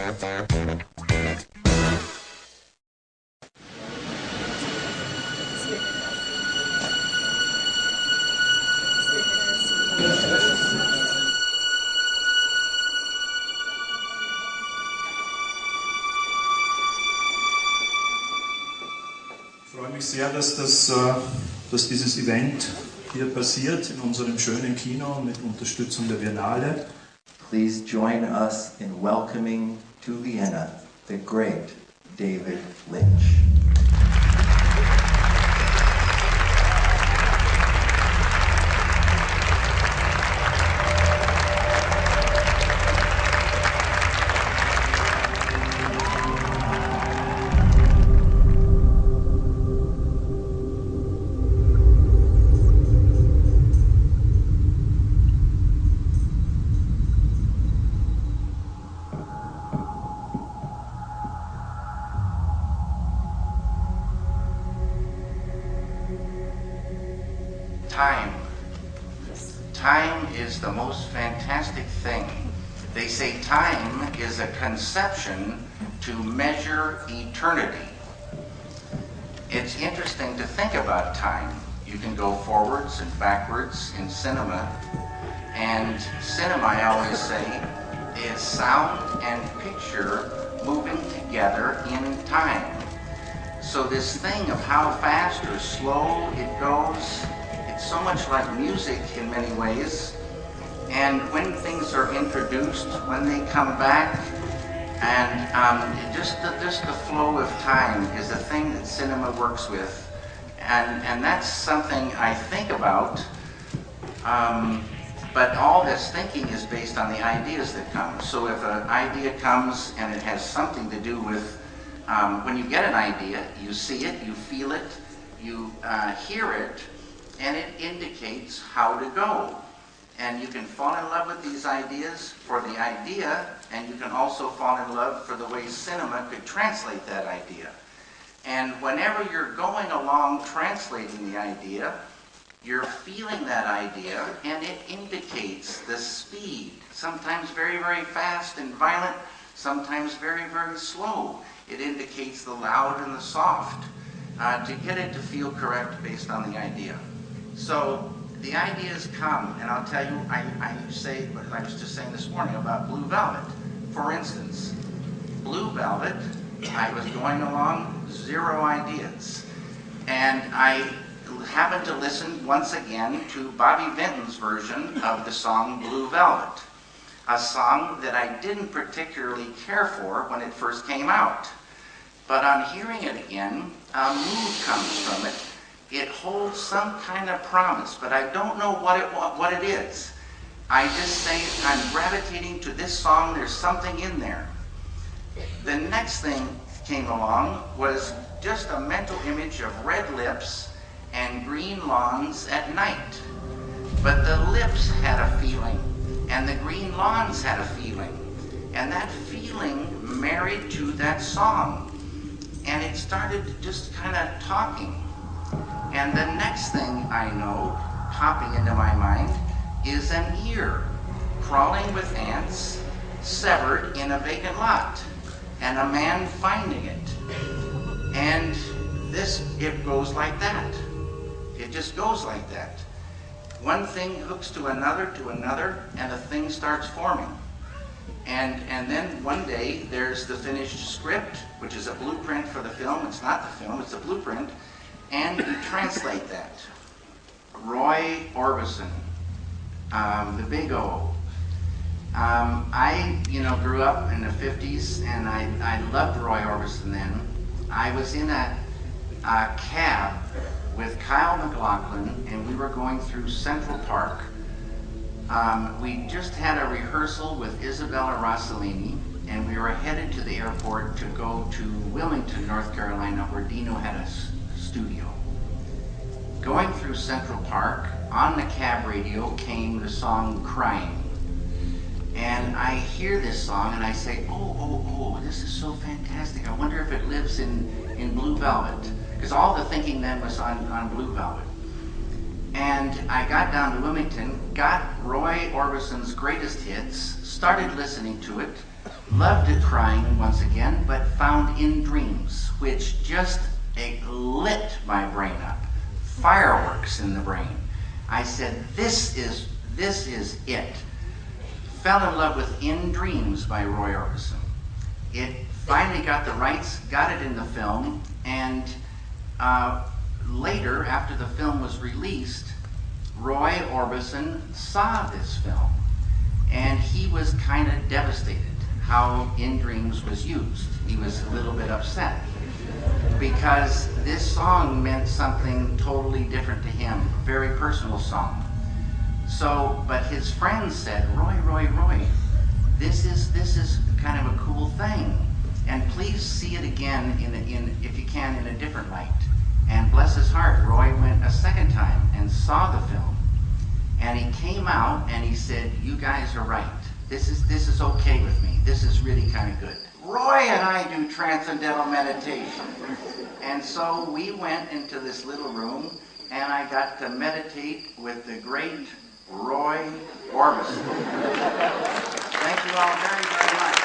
Ich freue mich sehr, dass dieses Event hier passiert in unserem schönen Kino mit Unterstützung der Biennale. Please join us in welcoming to Vienna the great David Lynch. Time. Time is the most fantastic thing. They say time is a conception to measure eternity. It's interesting to think about time. You can go forwards and backwards in cinema, and cinema, I always say, is sound and picture moving together in time. So this thing of how fast or slow it goes, it's so much like music in many ways. And when things are introduced, when they come back, and just the flow of time is the thing that cinema works with. And that's something I think about. But all this thinking is based on the ideas that come. So if an idea comes and it has something to do with, when you get an idea, you see it, you feel it, you hear it, and it indicates how to go. And you can fall in love with these ideas for the idea, and you can also fall in love for the way cinema could translate that idea. And whenever you're going along translating the idea, you're feeling that idea, and it indicates the speed, sometimes very, very fast and violent, sometimes very, very slow. It indicates the loud and the soft, to get it to feel correct based on the idea. So the ideas come, and I'll tell you, I say what I was just saying this morning about Blue Velvet. For instance, Blue Velvet, I was going along, zero ideas. And I happened to listen once again to Bobby Vinton's version of the song Blue Velvet, a song that I didn't particularly care for when it first came out. But on hearing it again, a mood comes from it. It holds some kind of promise, but I don't know what it is. I just say I'm gravitating to this song, there's something in there. The next thing came along was just a mental image of red lips and green lawns at night. But the lips had a feeling, and the green lawns had a feeling, and that feeling married to that song. And it started just kind of talking. And the next thing I know, popping into my mind, is an ear crawling with ants, severed in a vacant lot, and a man finding it. And it goes like that. It just goes like that. One thing hooks to another, and a thing starts forming. And then one day there's the finished script, which is a blueprint for the film. It's not the film, it's a blueprint. And you translate that. Roy Orbison, the Big O. I grew up in the 50s, and I loved Roy Orbison then. I was in a cab with Kyle MacLachlan, and we were going through Central Park. We just had a rehearsal with Isabella Rossellini, and we were headed to the airport to go to Wilmington, North Carolina, where Dino had a studio. Going through Central Park, on the cab radio came the song Crying. And I hear this song and I say, oh, this is so fantastic. I wonder if it lives in Blue Velvet. Because all the thinking then was on Blue Velvet. And I got down to Wilmington, got Roy Orbison's greatest hits, started listening to it. loved it crying once again, but found In Dreams, which just lit my brain up. Fireworks in the brain. I said, this is it. Fell in love with In Dreams by Roy Orbison. It finally got the rights, got it in the film, and later, after the film was released, Roy Orbison saw this film, and he was kind of devastated how In Dreams was used. He was a little bit upset because this song meant something totally different to him, a very personal song. So, but his friends said, Roy, this is kind of a cool thing, and please see it again if you can, in a different light. And bless his heart, Roy went a second time and saw the film, and he came out and he said, you guys are right. This is okay with me. This is really kind of good. Roy and I do transcendental meditation. And so we went into this little room, and I got to meditate with the great Roy Orbison. Thank you all very, very much.